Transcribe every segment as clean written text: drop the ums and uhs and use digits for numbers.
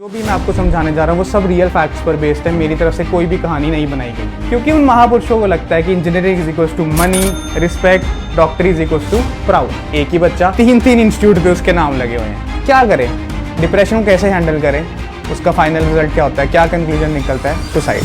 जो भी मैं आपको समझाने जा रहा हूँ वो सब रियल फैक्ट्स पर बेस्ड है। मेरी तरफ से कोई भी कहानी नहीं बनाई गई, क्योंकि उन महापुरुषों को लगता है कि engineering is equals to money, respect, doctor is equals to proud. एक ही बच्चा तीन इंस्टीट्यूट पे उसके नाम लगे हुए हैं। क्या करें, डिप्रेशन को कैसे हैंडल करें, उसका फाइनल रिजल्ट क्या होता है, क्या कंक्लूजन निकलता है? सुसाइड।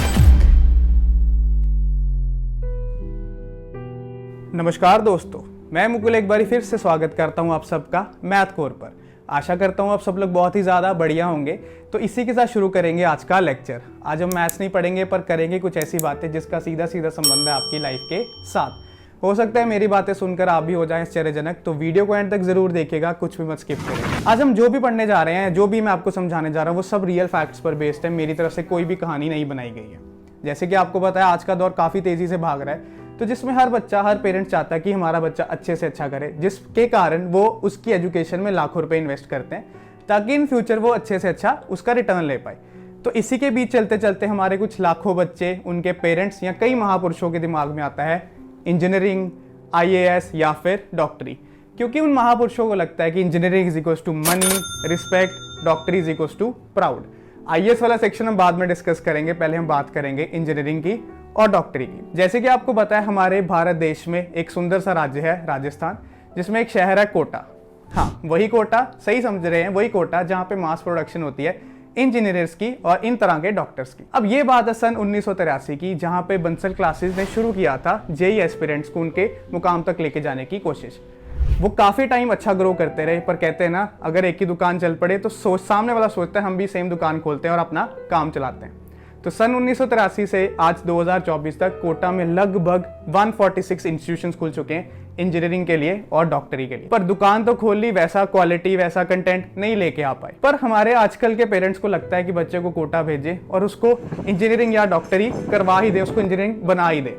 नमस्कार दोस्तों, मैं मुकुल एक बार फिर से स्वागत करता हूं आप सबका मैथ कोर पर। आशा करता हूं आप सब लोग बहुत ही ज़्यादा बढ़िया होंगे। तो इसी के साथ शुरू करेंगे आज का लेक्चर। आज हम मैथ्स नहीं पढ़ेंगे, पर करेंगे कुछ ऐसी बातें जिसका सीधा संबंध है आपकी लाइफ के साथ। हो सकता है मेरी बातें सुनकर आप भी हो जाएं आश्चर्यजनक, तो वीडियो को एंड तक जरूर देखिएगा, कुछ भी मत स्किप करें। आज हम जो भी पढ़ने जा रहे हैं, जो भी मैं आपको समझाने जा रहा हूँ, वो सब रियल फैक्ट्स पर बेस्ड है। मेरी तरफ से कोई भी कहानी नहीं बनाई गई है। जैसे कि आपको पता है आज का दौर काफ़ी तेज़ी से भाग रहा है, तो जिसमें हर बच्चा, हर पेरेंट्स चाहता है कि हमारा बच्चा अच्छे से अच्छा करे, जिसके कारण वो उसकी एजुकेशन में लाखों रुपए इन्वेस्ट करते हैं ताकि इन फ्यूचर वो अच्छे से अच्छा उसका रिटर्न ले पाए। तो इसी के बीच चलते चलते हमारे कुछ लाखों बच्चे, उनके पेरेंट्स या कई महापुरुषों के दिमाग में आता है इंजीनियरिंग, IAS या फिर डॉक्टरी, क्योंकि उन महापुरुषों को लगता है कि engineering is equals to money, respect, doctor is equals to proud. IAS वाला सेक्शन हम बाद में डिस्कस करेंगे, पहले हम बात करेंगे इंजीनियरिंग की और डॉक्टरी की। जैसे कि आपको पता है हमारे भारत देश में एक सुंदर सा राज्य है राजस्थान, जिसमें एक शहर है कोटा। हाँ, वही कोटा, सही समझ रहे हैं, वही कोटा जहाँ पे मास प्रोडक्शन होती है इंजीनियर्स की और इन तरह के डॉक्टर्स की। अब ये बात है सन 1983 की, जहाँ पे बंसल क्लासेस ने शुरू किया था JEE एस्पिरेंट्स को उनके मुकाम तक लेके जाने की कोशिश। वो काफ़ी टाइम अच्छा ग्रो करते रहे, पर कहते हैं ना, अगर एक ही दुकान चल पड़े तो सामने वाला सोचता है हम भी सेम दुकान खोलते हैं और अपना काम चलाते हैं। तो सन 1983 से आज 2024 तक कोटा में लगभग 146 इंस्टीट्यूशंस खुल चुके हैं इंजीनियरिंग के लिए और डॉक्टरी के लिए। पर दुकान तो खोल ली, वैसा क्वालिटी, वैसा कंटेंट नहीं लेके आ पाए। पर हमारे आजकल के पेरेंट्स को लगता है कि बच्चे को कोटा भेजे और उसको इंजीनियरिंग या डॉक्टरी करवा ही दे, उसको इंजीनियरिंग बना ही दे।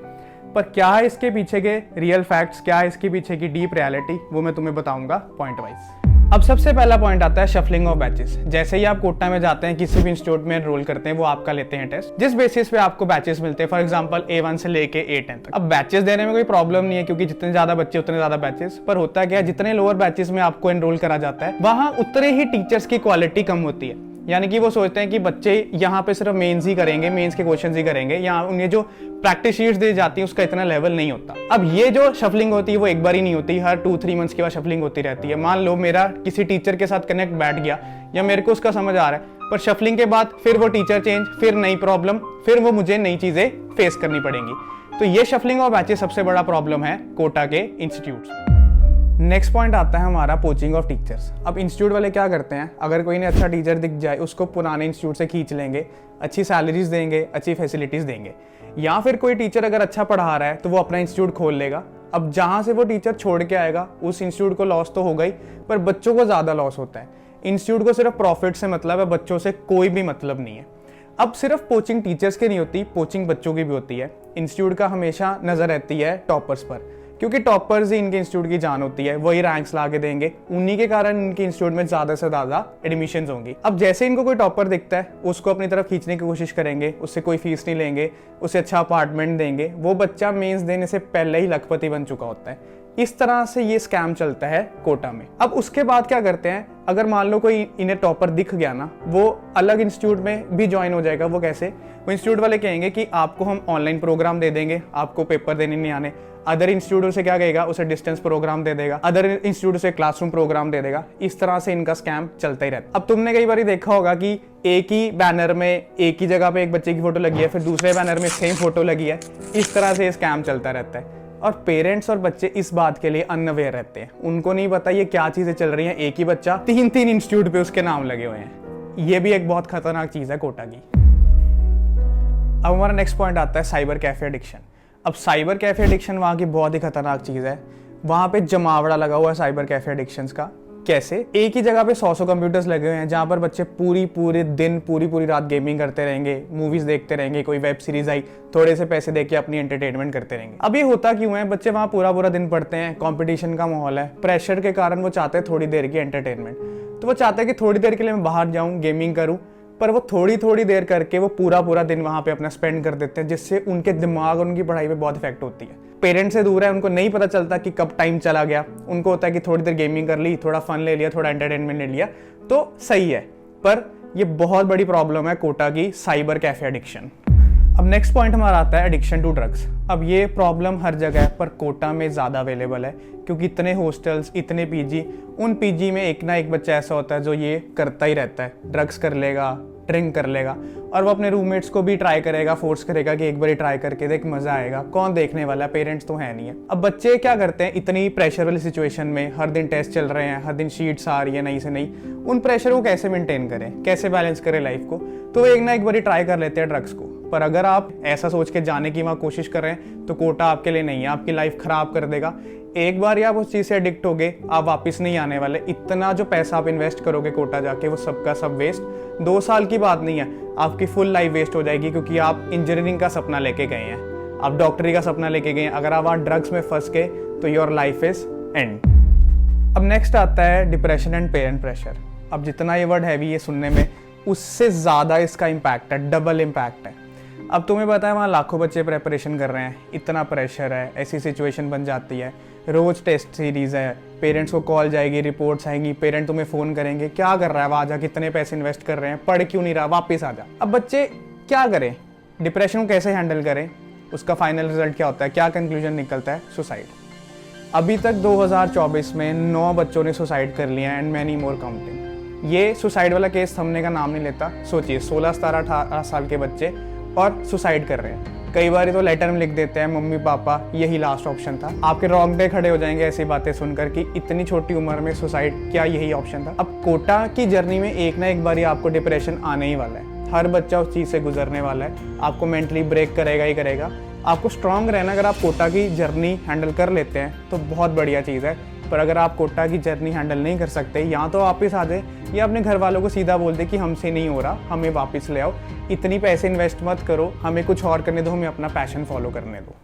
पर क्या है इसके पीछे के रियल फैक्ट्स, क्या है इसके पीछे की डीप रियलिटी, वो मैं तुम्हें बताऊंगा पॉइंट वाइज। अब सबसे पहला पॉइंट आता है शफलिंग ऑफ बैचेस। जैसे ही आप कोटा में जाते हैं, किसी भी इंस्टीट्यूट में एनरोल करते हैं, वो आपका लेते हैं टेस्ट, जिस बेसिस पे आपको बैचेस मिलते हैं। फॉर एग्जांपल A1 से लेके A10 तक। अब बैचेस देने में कोई प्रॉब्लम नहीं है, क्योंकि जितने ज्यादा बच्चे उतने ज्यादा बैचेस। पर होता क्या है, जितने लोअर बैचेस में आपको एनरोल करा जाता है, वहां उतने ही टीचर्स की क्वालिटी कम होती है। यानी कि वो सोचते हैं कि बच्चे यहाँ पे सिर्फ मेंस ही करेंगे, मेंस के क्वेश्चंस ही करेंगे, यहाँ उन्हें जो प्रैक्टिस शीट्स दी जाती है उसका इतना लेवल नहीं होता। अब ये जो शफलिंग होती है वो एक बार ही नहीं होती, हर 2-3 मंथ्स के बाद शफलिंग होती रहती है। मान लो मेरा किसी टीचर के साथ कनेक्ट बैठ गया या मेरे को उसका समझ आ रहा है, पर शफलिंग के बाद फिर वो टीचर चेंज, फिर नई प्रॉब्लम, फिर वो मुझे नई चीजें फेस करनी पड़ेंगी। तो ये शफलिंग और बैचेस सबसे बड़ा प्रॉब्लम है कोटा के इंस्टीट्यूट। नेक्स्ट पॉइंट आता है हमारा पोचिंग ऑफ टीचर्स। अब इंस्टीट्यूट वाले क्या करते हैं, अगर कोई ने अच्छा टीचर दिख जाए, उसको पुराने इंस्टीट्यूट से खींच लेंगे, अच्छी सैलरीज देंगे, अच्छी फैसिलिटीज देंगे। या फिर कोई टीचर अगर अच्छा पढ़ा रहा है तो वो अपना इंस्टीट्यूट खोल लेगा। अब जहाँ से वो टीचर छोड़ के आएगा, उस इंस्टीट्यूट को लॉस तो होगा ही, पर बच्चों को ज़्यादा लॉस होता है। इंस्टीट्यूट को सिर्फ प्रॉफिट से मतलब है, बच्चों से कोई भी मतलब नहीं है। अब सिर्फ कोचिंग टीचर्स की नहीं होती, कोचिंग बच्चों की भी होती है। इंस्टीट्यूट का हमेशा नज़र रहती है टॉपर्स पर, क्योंकि टॉपर्स ही इनके इंस्टीट्यूट की जान होती है, वही रैंक्स ला के देंगे, उन्हीं के कारण इनके इंस्टीट्यूट में ज़्यादा से ज़्यादा एडमिशन्स होंगी। अब जैसे इनको कोई टॉपर दिखता है, उसको अपनी तरफ खींचने की कोशिश करेंगे, उससे कोई फीस नहीं लेंगे, उसे अच्छा अपार्टमेंट देंगे। वो बच्चा मेंस देने से पहले ही लखपति बन चुका होता है। इस तरह से ये स्कैम चलता है कोटा में। अब उसके बाद क्या करते हैं, अगर मान लो कोई इन्हें टॉपर दिख गया ना, वो अलग इंस्टीट्यूट में भी ज्वाइन हो जाएगा। वो कैसे, वो इंस्टीट्यूट वाले कहेंगे कि आपको हम ऑनलाइन प्रोग्राम दे देंगे, आपको पेपर देने नहीं आने। अदर इंस्टीट्यूट से क्या कहेगा, उसे डिस्टेंस प्रोग्राम दे देगा, अदर इंस्टीट्यूट से क्लासरूम प्रोग्राम दे देगा। इस तरह से इनका स्कैम चलता ही रहता है। अब तुमने कई बार देखा होगा कि एक ही बैनर में एक ही जगह पे एक बच्चे की फोटो लगी है, फिर दूसरे बैनर में सेम फोटो लगी है। इस तरह से स्कैम चलता रहता है और पेरेंट्स और बच्चे इस बात के लिए अनअवेयर रहते हैं। उनको नहीं पता ये क्या चीजें चल रही हैं। एक ही बच्चा तीन इंस्टीट्यूट पे उसके नाम लगे हुए हैं। ये भी एक बहुत खतरनाक चीज है कोटा की। अब हमारा नेक्स्ट पॉइंट आता है साइबर कैफे एडिक्शन। अब साइबर कैफे एडिक्शन वहाँ की बहुत ही खतरनाक चीज़ है। वहाँ पे जमावड़ा लगा हुआ है साइबर कैफे एडिक्शंस का। कैसे, एक ही जगह पे 100 कंप्यूटर्स लगे हुए हैं, जहाँ पर बच्चे पूरी दिन पूरी रात गेमिंग करते रहेंगे, मूवीज़ देखते रहेंगे, कोई वेब सीरीज आई, थोड़े से पैसे दे के अपनी एंटरटेनमेंट करते रहेंगे। अब ये होता क्यों है, बच्चे वहाँ पूरा दिन पढ़ते हैं, कॉम्पिटिशन का माहौल है, प्रेशर के कारण वो चाहते हैं थोड़ी देर की एंटरटेनमेंट। तो वो चाहते हैं कि थोड़ी देर के लिए मैं बाहर जाऊँ, गेमिंग करूँ, पर वो थोड़ी देर करके वो पूरा दिन वहाँ पे अपना स्पेंड कर देते हैं, जिससे उनके दिमाग और उनकी पढ़ाई पे बहुत इफेक्ट होती है। पेरेंट्स से दूर है, उनको नहीं पता चलता कि कब टाइम चला गया। उनको होता है कि थोड़ी देर गेमिंग कर ली, थोड़ा फन ले लिया, थोड़ा एंटरटेनमेंट ले लिया तो सही है, पर ये बहुत बड़ी प्रॉब्लम है कोटा की, साइबर कैफे एडिक्शन। अब नेक्स्ट पॉइंट हमारा आता है एडिक्शन टू ड्रग्स। अब ये प्रॉब्लम हर जगह है पर कोटा में ज़्यादा अवेलेबल है क्योंकि इतने हॉस्टल्स, इतने पीजी, उन पीजी में एक ना एक बच्चा ऐसा होता है जो ये करता ही रहता है, ड्रग्स कर लेगा, ड्रिंक कर लेगा और वो अपने रूममेट्स को भी ट्राई करेगा, फोर्स करेगा कि एक बार ट्राई करके देख, मज़ा आएगा। कौन देखने वाला है, पेरेंट्स तो है नहीं है। अब बच्चे क्या करते हैं, इतनी प्रेशर वाली सिचुएशन में, हर दिन टेस्ट चल रहे हैं, हर दिन शीट्स आ रही है नई से नई, उन प्रेशर को कैसे मेंटेन करें, कैसे बैलेंस करें लाइफ को, तो वो एक ना एक बार ट्राई कर लेते हैं ड्रग्स को। पर अगर आप ऐसा सोच के जाने की वहाँ कोशिश कर रहे हैं तो कोटा आपके लिए नहीं है, आपकी लाइफ खराब कर देगा। एक बार आप उस चीज़ से एडिक्ट हो गए, आप वापस नहीं आने वाले। इतना जो पैसा आप इन्वेस्ट करोगे कोटा जाके, वो सबका सब वेस्ट। 2 साल की बात नहीं है, आपकी फुल लाइफ वेस्ट हो जाएगी क्योंकि आप इंजीनियरिंग का सपना लेके गए हैं, आप डॉक्टरी का सपना लेके गए हैं। अगर आप वहाँ ड्रग्स में फंस गए तो योर लाइफ इज एंड। अब नेक्स्ट आता है डिप्रेशन एंड पेरेंट प्रेशर। अब जितना ये वर्ड हैवी है सुनने में, उससे ज़्यादा इसका इम्पैक्ट है, डबल इम्पैक्ट है। अब तुम्हें पता है वहाँ लाखों बच्चे प्रेपरेशन कर रहे हैं, इतना प्रेशर है, ऐसी सिचुएशन बन जाती है, रोज़ टेस्ट सीरीज़ है, पेरेंट्स को कॉल जाएगी, रिपोर्ट्स आएंगी, पेरेंट तुम्हें फ़ोन करेंगे, क्या कर रहा है वहाँ जा, कितने पैसे इन्वेस्ट कर रहे हैं, पढ़ क्यों नहीं रहा, वापस आ जा। अब बच्चे क्या करें, डिप्रेशन को कैसे हैंडल करें, उसका फाइनल रिजल्ट क्या होता है, क्या कंक्लूजन निकलता है, सुसाइड। अभी तक 2024 में 9 बच्चों ने सुसाइड कर लिया एंड मैनी मोर काउंटिंग। ये सुसाइड वाला केस थमने का नाम नहीं लेता। सोचिए 16, 17, 18 साल के बच्चे और सुसाइड कर रहे हैं। कई बार तो लेटर में लिख देते हैं मम्मी पापा यही लास्ट ऑप्शन था। आपके रोंगटे खड़े हो जाएंगे ऐसी बातें सुनकर कि इतनी छोटी उम्र में सुसाइड, क्या यही ऑप्शन था। अब कोटा की जर्नी में एक ना एक बार आपको डिप्रेशन आने ही वाला है, हर बच्चा उस चीज़ से गुजरने वाला है, आपको मेंटली ब्रेक करेगा ही करेगा। आपको स्ट्रांग रहना, अगर आप कोटा की जर्नी हैंडल कर लेते हैं तो बहुत बढ़िया चीज़ है। पर अगर आप कोटा की जर्नी हैंडल नहीं कर सकते, या तो वापस आ जाए या अपने घर वालों को सीधा बोल दे कि हमसे नहीं हो रहा, हमें वापस ले आओ, इतनी पैसे इन्वेस्ट मत करो, हमें कुछ और करने दो, हमें अपना पैशन फॉलो करने दो।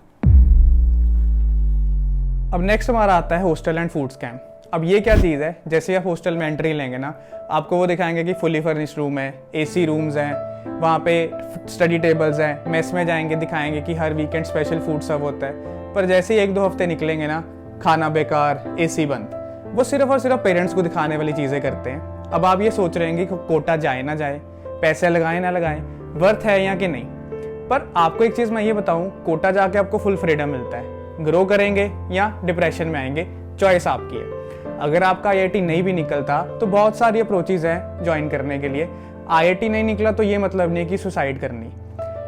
अब नेक्स्ट हमारा आता है हॉस्टल एंड फूड स्कैम। अब ये क्या चीज़ है, जैसे आप हॉस्टल में एंट्री लेंगे ना, आपको वो दिखाएंगे कि फुली फर्निश्ड रूम है, AC रूम्स हैं, वहाँ पे स्टडी टेबल्स हैं। मेस में जाएंगे, दिखाएंगे कि हर वीकेंड स्पेशल फूड सर्व होता है। पर जैसे ही 1-2 हफ्ते निकलेंगे ना, खाना बेकार, AC बंद। वो सिर्फ और सिर्फ पेरेंट्स को दिखाने वाली चीज़ें करते हैं। अब आप ये सोच रहे हैं कि कोटा जाए ना जाए, पैसे लगाएं ना लगाएं, वर्थ है या कि नहीं। पर आपको एक चीज़ मैं ये बताऊं, कोटा जाके आपको फुल फ्रीडम मिलता है। ग्रो करेंगे या डिप्रेशन में आएंगे, चॉइस आपकी है। अगर आपका IIT नहीं भी निकलता तो बहुत सारी अप्रोचेज़ हैं ज्वाइन करने के लिए। IIT नहीं निकला तो ये मतलब नहीं कि सुसाइड करनी।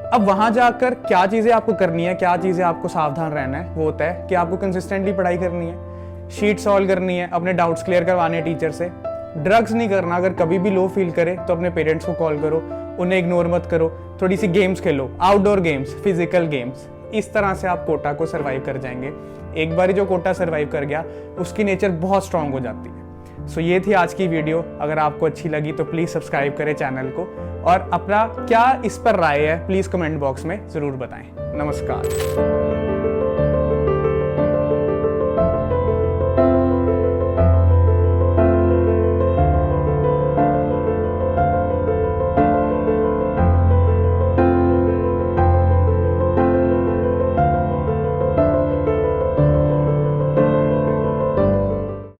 अब वहाँ जाकर क्या चीज़ें आपको करनी है, क्या चीज़ें आपको सावधान रहना है, वो होता है कि आपको कंसिस्टेंटली पढ़ाई करनी है, शीट सॉल्व करनी है, अपने डाउट्स क्लियर करवाने हैं टीचर से, ड्रग्स नहीं करना। अगर कभी भी लो फील करे तो अपने पेरेंट्स को कॉल करो, उन्हें इग्नोर मत करो, थोड़ी सी गेम्स खेलो, आउटडोर गेम्स, फिजिकल गेम्स। इस तरह से आप कोटा को सर्वाइव कर जाएंगे। एक बार जो कोटा सर्वाइव कर गया, उसकी नेचर बहुत स्ट्रांग हो जाती है। सो ये थी आज की वीडियो। अगर आपको अच्छी लगी तो प्लीज़ सब्सक्राइब करें चैनल को, और अपना क्या इस पर राय है प्लीज़ कमेंट बॉक्स में ज़रूर बताएं। नमस्कार।